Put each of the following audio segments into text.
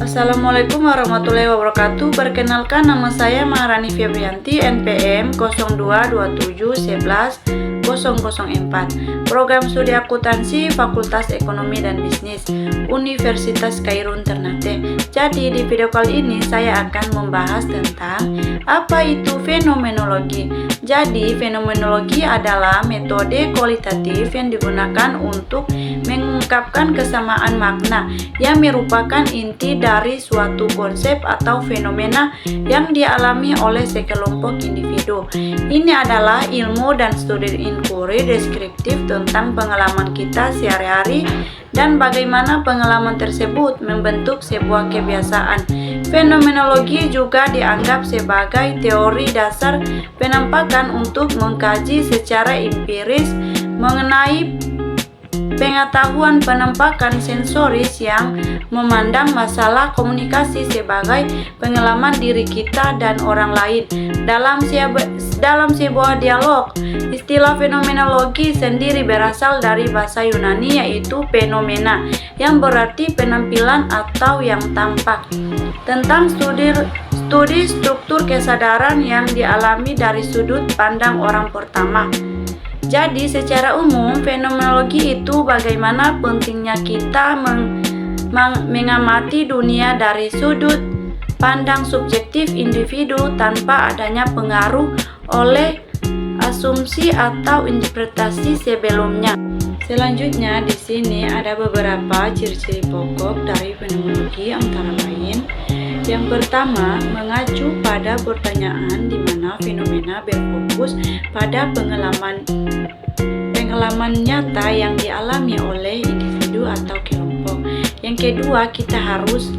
Assalamualaikum warahmatullahi wabarakatuh. Perkenalkan, nama saya Maharani Febrianti, NPM 0227110004. Program studi akuntansi Fakultas Ekonomi dan Bisnis Universitas Kairun Ternate. Jadi di video kali ini saya akan membahas tentang apa itu fenomenologi. Jadi fenomenologi adalah metode kualitatif yang digunakan untuk mengungkapkan kesamaan makna yang merupakan inti dari suatu konsep atau fenomena yang dialami oleh sekelompok individu. Ini adalah ilmu dan studi inquiry deskriptif tentang pengalaman kita sehari-hari dan bagaimana pengalaman tersebut membentuk sebuah kebiasaan. Fenomenologi juga dianggap sebagai teori dasar penampakan untuk mengkaji secara empiris mengenai pengetahuan penampakan sensoris yang memandang masalah komunikasi sebagai pengalaman diri kita dan orang lain dalam sebuah dialog. Istilah fenomenologi sendiri berasal dari bahasa Yunani yaitu fenomena yang berarti penampilan atau yang tampak. Tentang studi struktur kesadaran yang dialami dari sudut pandang orang pertama. Jadi secara umum fenomenologi itu bagaimana pentingnya kita mengamati dunia dari sudut pandang subjektif individu tanpa adanya pengaruh oleh asumsi atau interpretasi sebelumnya. Selanjutnya di sini ada beberapa ciri-ciri pokok dari fenomenologi antara lain. Yang pertama, mengacu pada pertanyaan di mana fenomena berfokus pada pengalaman nyata yang dialami oleh individu atau kelompok. Yang kedua, kita harus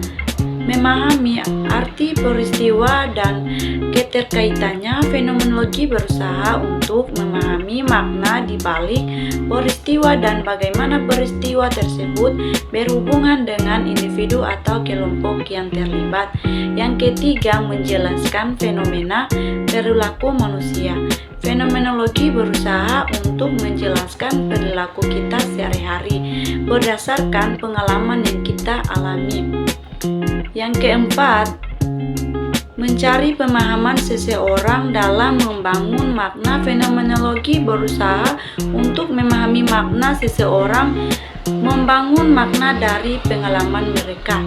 memahami arti peristiwa dan keterkaitannya. Fenomenologi berusaha untuk memahami makna di balik peristiwa dan bagaimana peristiwa tersebut berhubungan dengan individu atau kelompok yang terlibat. Yang ketiga, menjelaskan fenomena perilaku manusia. Fenomenologi berusaha untuk menjelaskan perilaku kita sehari-hari berdasarkan pengalaman yang kita alami. Yang keempat, mencari pemahaman seseorang dalam membangun makna. Fenomenologi berusaha untuk memahami makna seseorang, membangun makna dari pengalaman mereka.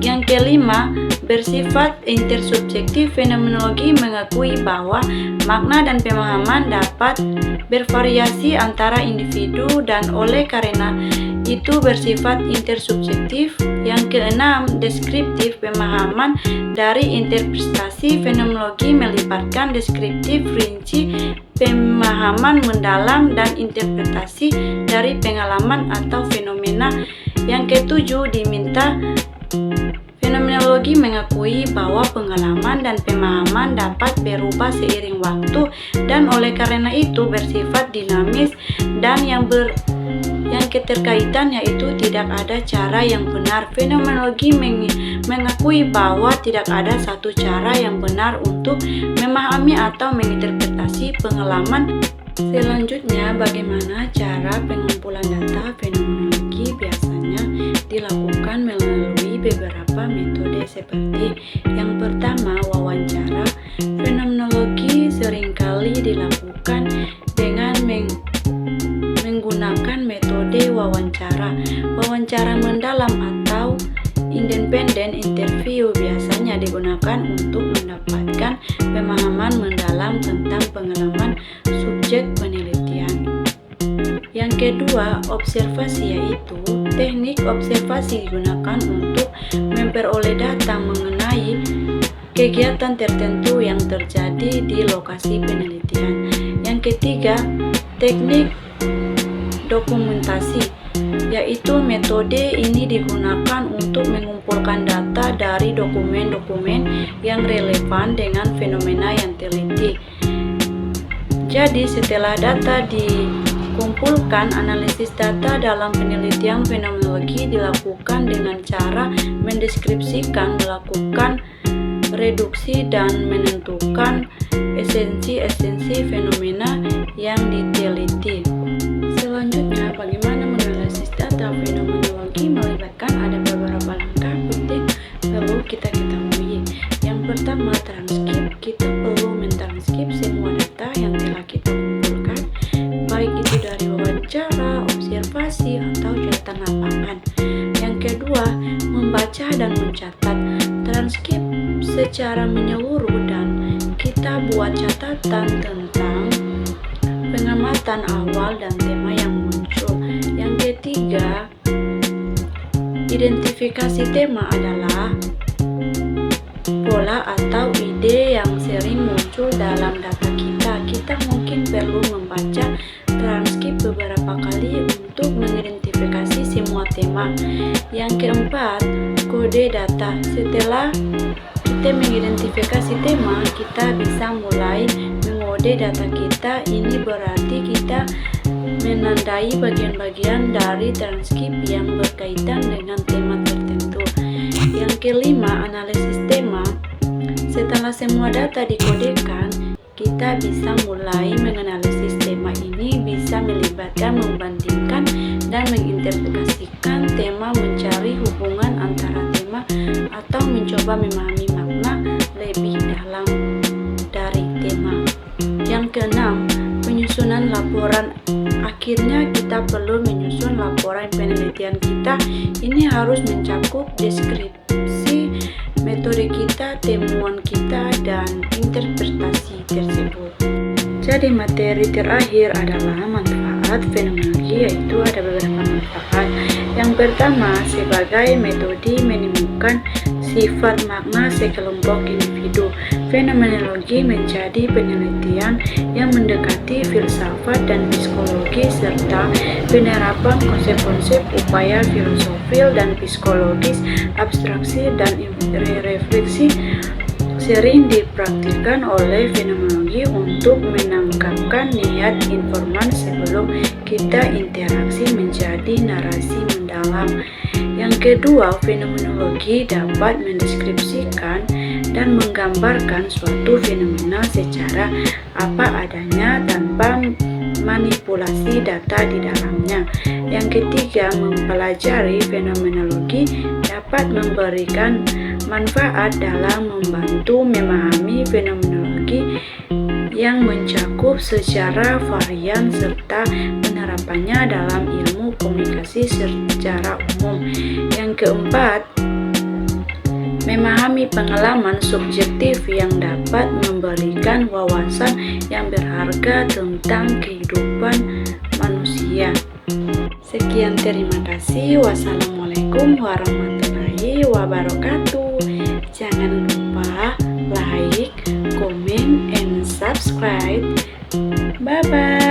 Yang kelima, bersifat intersubjektif. Fenomenologi mengakui bahwa makna dan pemahaman dapat bervariasi antara individu dan oleh karena itu bersifat intersubjektif. Yang keenam, deskriptif. Pemahaman dari interpretasi fenomenologi melibatkan deskriptif, rinci, pemahaman mendalam, dan interpretasi dari pengalaman atau fenomena. Yang ketujuh, diminta. Fenomenologi mengakui bahwa pengalaman dan pemahaman dapat berubah seiring waktu dan oleh karena itu bersifat dinamis dan yang keterkaitan yaitu tidak ada cara yang benar. Fenomenologi mengakui bahwa tidak ada satu cara yang benar untuk memahami atau menginterpretasi pengalaman. Selanjutnya, bagaimana cara pengumpulan data? Fenomenologi biasanya dilakukan melalui beberapa metode seperti yang pertama, wawancara. Fenomenologi seringkali dilakukan dengan menggunakan metode wawancara. Wawancara mendalam atau independent interview biasanya digunakan untuk mendapatkan pemahaman mendalam tentang pengalaman subjek penelitian. Yang kedua, observasi, yaitu teknik observasi digunakan untuk memperoleh data mengenai kegiatan tertentu yang terjadi di lokasi penelitian. Yang ketiga, teknik dokumentasi, yaitu metode ini digunakan untuk mengumpulkan data dari dokumen-dokumen yang relevan dengan fenomena yang teliti. Jadi setelah data dikumpulkan, analisis data dalam penelitian fenomenologi dilakukan dengan cara mendeskripsikan, melakukan reduksi dan menentukan esensi-esensi fenomena yang diteliti. Selanjutnya, bagaimana menganalisis data fenomenologi melibatkan ada beberapa langkah penting perlu kita ketahui. Yang pertama, transkrip. Kita perlu mentranskrip semua data yang telah kita kumpulkan, baik itu dari wawancara, observasi, atau catatan lapangan. Yang kedua, membaca dan mencatat. Transkrip secara menyeluruh dan kita buat catatan tentang pengamatan awal dan tema yang muncul. Yang ketiga, identifikasi tema adalah pola atau ide yang sering muncul dalam data kita. Kita mungkin perlu membaca transkrip beberapa kali untuk mengidentifikasi semua tema. Yang keempat, kode data. Setelah kita mengidentifikasi tema, kita bisa mulai mengode data kita. Ini berarti kita menandai bagian-bagian dari transkrip yang berkaitan dengan tema tertentu. Yang kelima, analisis tema. Setelah semua data dikodekan, kita bisa mulai menganalisis tema ini, bisa melibatkan, membandingkan, dan menginterpretasikan tema, mencari hubungan antara tema, atau mencoba memahami makna lebih dalam dari tema. Yang keenam, penyusunan laporan. Akhirnya kita perlu menyusun laporan penelitian kita. Ini harus mencakup deskripsi metode kita, temuan kita, dan interpretasi tersebut. Jadi materi terakhir adalah manfaat fenomenologi, yaitu ada beberapa manfaat. Yang pertama, sebagai metode menemukan sifat makna sekelompok individu. Fenomenologi menjadi penelitian yang mendekati filsafat dan psikologi serta penerapan konsep-konsep upaya filosofil dan psikologis, abstraksi dan refleksi sering dipraktikkan oleh fenomenologi untuk menangkapkan niat informan sebelum kita interaksi menjadi narasi mendalam. Yang kedua, fenomenologi dapat mendeskripsikan dan menggambarkan suatu fenomena secara apa adanya tanpa manipulasi data di dalamnya. Yang ketiga, mempelajari fenomenologi dapat memberikan manfaat dalam membantu memahami fenomenologi yang mencakup secara varian serta penerapannya dalam ilmu komunikasi secara umum. Yang keempat, memahami pengalaman subjektif yang dapat memberikan wawasan yang berharga tentang kehidupan manusia. Sekian, terima kasih. Wassalamualaikum warahmatullahi wabarakatuh. Jangan lupa like, comment, and subscribe. Bye-bye.